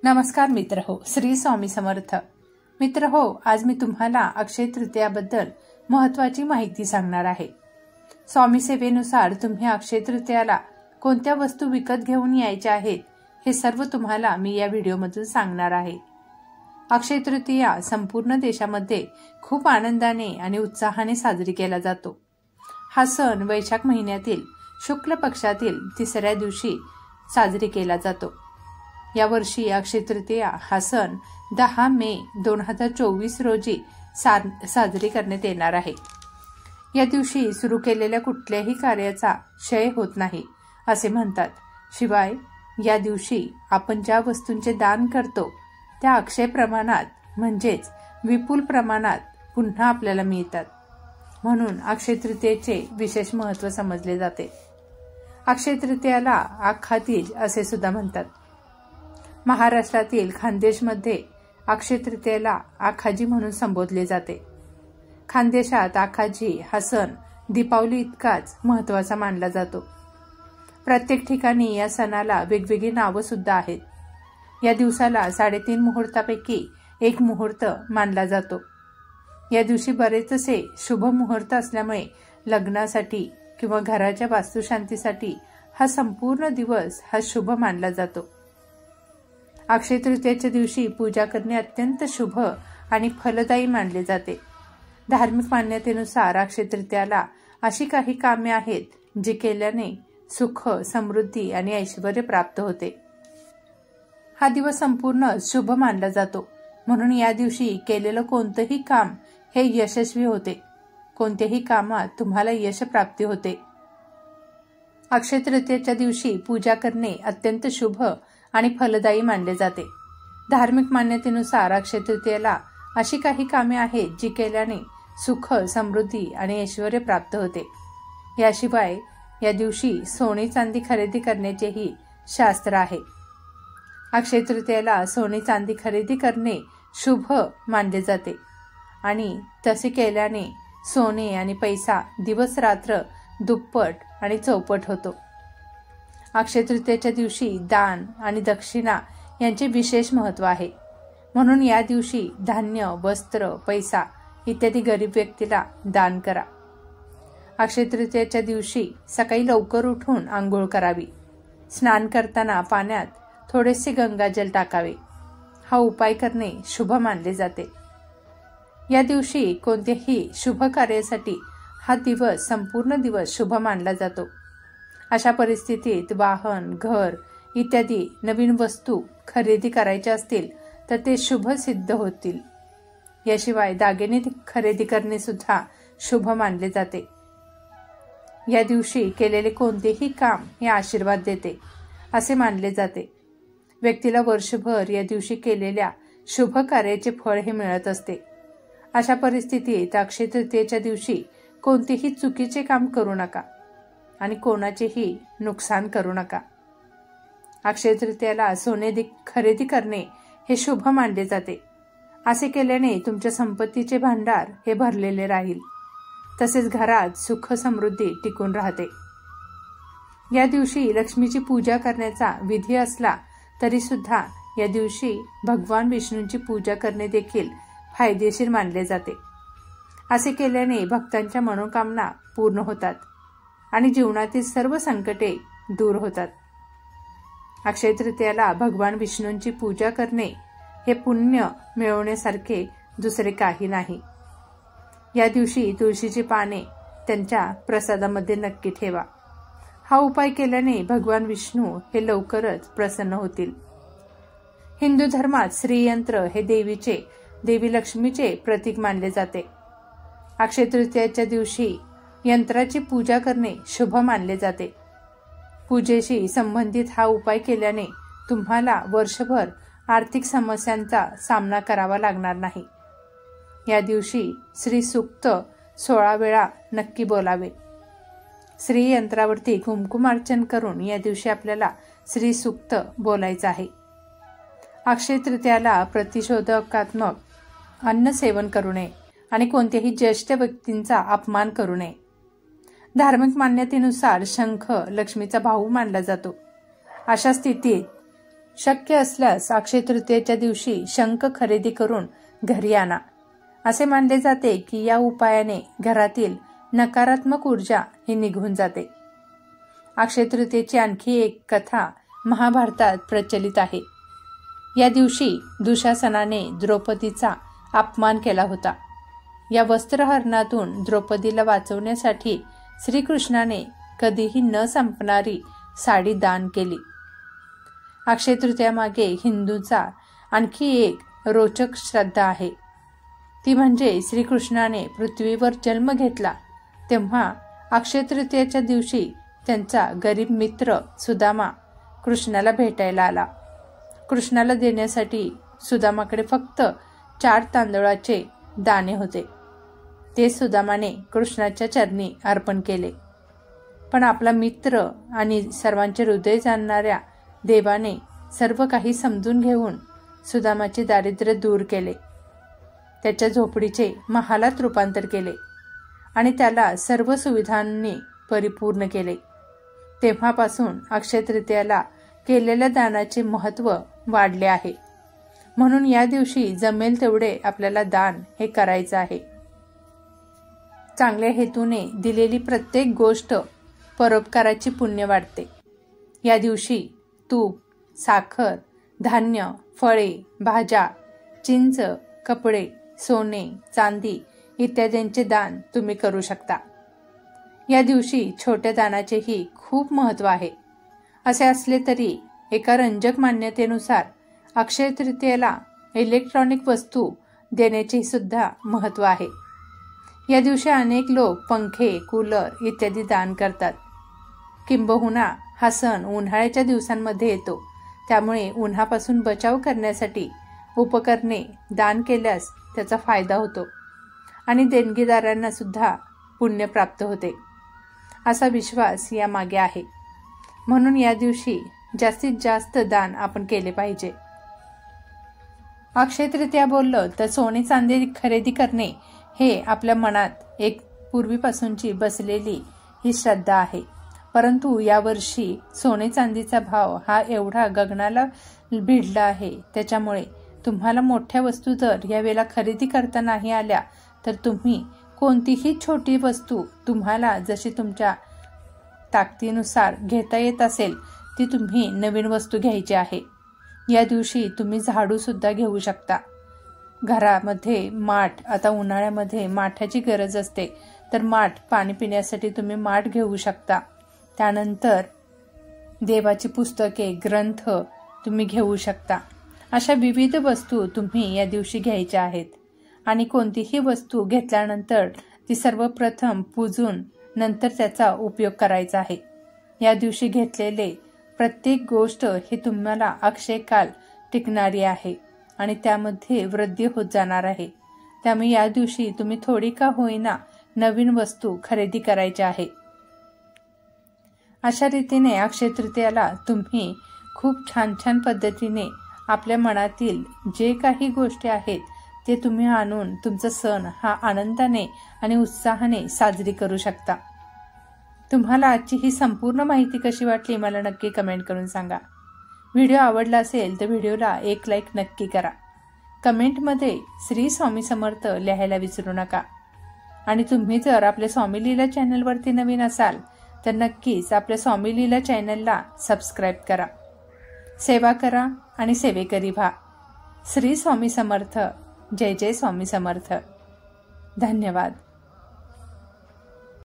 नमस्कार मित्र हो, श्री स्वामी समर्थ मित्र हो। आज मी तुम्हाला अक्षय तृतीयाबद्दल महत्त्वाची माहिती सांगणार आहे। स्वामी सेवेनुसार तुम्ही अक्षय तृतीयाला कोणत्या वस्तू विकत घेऊन यायच्या आहेत हे सर्व तुम्हाला मी या व्हिडिओमधून सांगणार आहे। अक्षय तृतीया संपूर्ण देशामध्ये खूप आनंदाने आणि उत्साहाने साजरी केला जातो। हा सण वैशाख महिन्यातील शुक्ल पक्षातील तिसऱ्या दिवशी साजरी केला जातो। या वर्षी अक्षय तृतीया हा सण 10 मे 2024 रोजी साजरी करण्यात येणार आहे। या दिवशी सुरू केलेल्या कुठल्याही कार्याचा क्षय होत नाही असे म्हणतात। शिवाय या दिवशी आपण ज्या वस्तूंचे दान करतो त्या अक्षय प्रमाणात म्हणजेच विपुल प्रमाणात पुन्हा आपल्याला मिळतात। म्हणून अक्षय तृतीयेचे विशेष महत्त्व समजले जाते। अक्षय तृतीयाला आखा तीज असे सुद्धा म्हणतात। महाराष्ट्रातील खानदेशमध्ये अक्षय तृतीयेला आखाजी म्हणून संबोधले जाते। खानदेशात आखाजी हा सण दीपावली इतकाच महत्त्वाचा मानला जातो। प्रत्येक ठिकाणी या सणाला वेगवेगळी नावं सुद्धा आहेत। या दिवसाला 3.5 मुहूर्तापैकी एक मुहूर्त मानला जातो। या दिवशी बरेचसे शुभ मुहूर्त असल्यामुळे लग्नासाठी किंवा घराच्या वास्तुशांतीसाठी हा संपूर्ण दिवस हा शुभ मानला जातो। अक्षय तृतीयेच्या दिवशी पूजा करणे अत्यंत शुभ आणि फलदायी मानले जाते। धार्मिक मान्यतेनुसार अक्षय तृतीयाला अशी काही कामे आहेत जी केल्याने सुख, समृद्धी आणि ऐश्वर्य प्राप्त होते। हा दिवस संपूर्ण शुभ मानला जातो। म्हणून या दिवशी केलेलं कोणतेही काम हे यशस्वी होते। कोणत्याही कामात तुम्हाला यश प्राप्ती होते। अक्षय तृतीयेच्या दिवशी पूजा करणे अत्यंत शुभ आणि फलदायी मानले जाते। धार्मिक मान्यतेनुसार अक्षय तृतीयेला अशी काही कामे आहेत जी केल्याने सुख, समृद्धी आणि ऐश्वर्य प्राप्त होते। याशिवाय या दिवशी सोने चांदी खरेदी करण्याचेही शास्त्र आहे। अक्षय तृतीयेला सोने चांदी खरेदी करणे शुभ मानले जाते आणि तसे केल्याने सोने आणि पैसा दिवस रात्र दुप्पट आणि चौपट होतो। अक्षय तृतीयेच्या दिवशी दान आणि दक्षिणा यांचे विशेष महत्त्व आहे। म्हणून या दिवशी धान्य, वस्त्र, पैसा इत्यादी गरीब व्यक्तीला दान करा। अक्षय तृतीयेच्या दिवशी सकाळी लवकर उठून आंघोळ करावी। स्नान करताना पाण्यात थोडेसे गंगाजल टाकावे। हा उपाय करणे शुभ मानले जाते। या दिवशी कोणत्याही शुभ कार्यासाठी हा दिवस संपूर्ण दिवस शुभ मानला जातो। अशा परिस्थितीत वाहन, घर इत्यादी नवीन वस्तू खरेदी करायच्या असतील तर ते शुभ सिद्ध होतील। याशिवाय दागिने खरेदी करणे सुद्धा शुभ मानले जाते। या दिवशी केलेले कोणतेही काम हे आशीर्वाद देते असे मानले जाते। व्यक्तीला वर्षभर या दिवशी केलेल्या शुभ कार्याचे फळ हे मिळत असते। अशा परिस्थितीत अक्षय तृतीयेच्या दिवशी कोणतेही चुकीचे काम करू नका आणि कोणाचेही नुकसान करू नका। अक्षय तृतीयेला सोने खरेदी करणे हे शुभ मानले जाते। असे केल्याने तुमच्या संपत्तीचे भांडार हे भरलेले राहील, तसेच घरात सुख समृद्धी टिकून राहते। या दिवशी लक्ष्मीची पूजा करण्याचा विधी असला तरी सुद्धा या दिवशी भगवान विष्णूंची पूजा करणे देखील फायदेशीर मानले जाते। असे केल्याने भक्तांच्या मनोकामना पूर्ण होतात आणि जीवनातील सर्व संकटे दूर होतात। अक्षय तृतीयाला भगवान विष्णूंची पूजा करणे हे पुण्य मिळवण्यासारखे दुसरे काही नाही। या दिवशी तुळशीची पाने त्यांच्या प्रसादामध्ये नक्की ठेवा। हा उपाय केल्याने भगवान विष्णू हे लवकरच प्रसन्न होतील। हिंदू धर्मात श्रीयंत्र हे देवी लक्ष्मीचे प्रतीक मानले जाते। अक्षय तृतीयेच्या दिवशी यंत्राची पूजा करणे शुभ मानले जाते। पूजेशी संबंधित हा उपाय केल्याने तुम्हाला वर्षभर आर्थिक समस्यांचा सामना करावा लागणार नाही। या दिवशी श्री सूक्त 16 वेळा नक्की बोलावे। श्री यंत्रावरती कुंकुमार्चन करून या दिवशी आपल्याला श्री सूक्त बोलायचं आहे। अक्षय तृतीयाला प्रतिशोधकात्मक अन्न सेवन करू नये आणि कोणत्याही ज्येष्ठ व्यक्तींचा अपमान करू नये। धार्मिक मान्यतेनुसार शंख लक्ष्मीचा भाऊ मानला जातो। अशा स्थितीत शक्य असल्यास अक्षय तृतीयेच्या दिवशी शंख खरेदी करून घरी आणा. असे मानले जाते की या उपायाने घरातील नकारात्मक ऊर्जा ही निघून जाते. अक्षय तृतीयेची आणखी एक कथा महाभारतात प्रचलित आहे. या दिवशी दुशासनाने द्रौपदीचा अपमान केला होता. या वस्त्रहरणातून द्रौपदीला वाचवण्यासाठी श्रीकृष्णाने कधीही न संपणारी साडी दान केली. अक्षय तृतीयामागे हिंदूंचा आणखी एक रोचक श्रद्धा आहे. ती म्हणजे श्रीकृष्णाने पृथ्वीवर जन्म घेतला तेव्हा अक्षय तृतीयेच्या दिवशी त्यांचा गरीब मित्र सुदामा कृष्णाला भेटायला आला. कृष्णाला देण्यासाठी सुदामाकडे फक्त 4 तांदळाचे दाणे होते. ते सुदामाने कृष्णाच्या चरणी अर्पण केले. पण आपला मित्र आणि सर्वांचे हृदय जाणणाऱ्या देवाने सर्व काही समजून घेऊन सुदामाचे दारिद्र्य दूर केले. त्याच्या झोपडीचे महालात रूपांतर केले आणि त्याला सर्व सुविधांनी परिपूर्ण केले. तेव्हापासून अक्षय तृतीयाला केलेल्या दानाचे महत्त्व वाढले आहे. म्हणून या दिवशी जमेल तेवढे आपल्याला दान हे करायचं आहे. चांगल्या हेतूने दिलेली प्रत्येक गोष्ट परोपकाराची पुण्य वाढते. या दिवशी तूप, साखर, धान्य, फळे, भाज्या, चिंच, कपडे, सोने, चांदी इत्यादींचे दान तुम्ही करू शकता. या दिवशी छोट्या दानाचेही खूप महत्त्व आहे. असे असले तरी एका रंजक मान्यतेनुसार अक्षय तृतीयेला इलेक्ट्रॉनिक वस्तू देण्याचे सुद्धा महत्त्व आहे. या दिवशी अनेक लोक पंखे, कूलर इत्यादी दान करतात. किंबहुना हा सण उन्हाळ्याच्या दिवसांमध्ये येतो, त्यामुळे उन्हापासून बचाव करण्यासाठी उपकरणे दान केल्यास त्याचा फायदा होतो आणि देणगीदारांना सुद्धा पुण्य प्राप्त होते असा विश्वास यामागे आहे. म्हणून या दिवशी जास्तीत जास्त दान आपण केले पाहिजे. अक्षय तृतीया बोललं तर सोने चांदी खरेदी करणे हे आपल्या मनात एक पूर्वीपासूनची बसलेली ही श्रद्धा आहे. परंतु यावर्षी सोने चांदीचा भाव हा एवढा गगनाला भिडला आहे, त्याच्यामुळे तुम्हाला मोठ्या वस्तू जर यावेळेला खरेदी करता नाही आल्या तर तुम्ही कोणतीही छोटी वस्तू तुम्हाला जशी तुमच्या ताकदीनुसार घेता येत असेल ती तुम्ही नवीन वस्तू घ्यायची आहे. या दिवशी तुम्ही झाडू सुद्धा घेऊ शकता. घरामध्ये माठ, आता उन्हाळ्यामध्ये माठाची गरज असते, तर माठ पाणी पिण्यासाठी तुम्ही माठ घेऊ शकता. त्यानंतर देवाची पुस्तके, ग्रंथ तुम्ही घेऊ शकता. अशा विविध वस्तू तुम्ही या दिवशी घ्यायच्या आहेत आणि कोणतीही वस्तू घेतल्यानंतर ती सर्वप्रथम पूजून नंतर त्याचा उपयोग करायचा आहे. या दिवशी घेतलेले प्रत्येक गोष्ट ही तुम्हाला अक्षय काल टिकणारी आहे आणि त्यामध्ये वृद्धी होत जाणार आहे. त्यामुळे या दिवशी तुम्ही थोडी का होईना नवीन वस्तू खरेदी करायची आहे. अशा रीतीने अक्षय तृतीयाला तुम्ही खूप छान छान पद्धतीने आपल्या मनातील जे काही गोष्टी आहेत ते तुम्ही आणून तुमचा सण हा आनंदाने आणि उत्साहाने साजरी करू शकता. तुम्हाला आजची ही संपूर्ण माहिती कशी वाटली मला नक्की कमेंट करून सांगा. व्हिडिओ आवडला असेल तर व्हिडिओला एक लाईक नक्की करा. कमेंटमध्ये श्री स्वामी समर्थ लिहायला विसरू नका. आणि तुम्ही जर आपल्या स्वामी लीला चॅनलवरती नवीन असाल तर नक्कीच आपल्या स्वामी लीला चॅनलला सबस्क्राईब करा. सेवा करा आणि सेवेकरी व्हा. श्री स्वामी समर्थ. जय जय स्वामी समर्थ. धन्यवाद.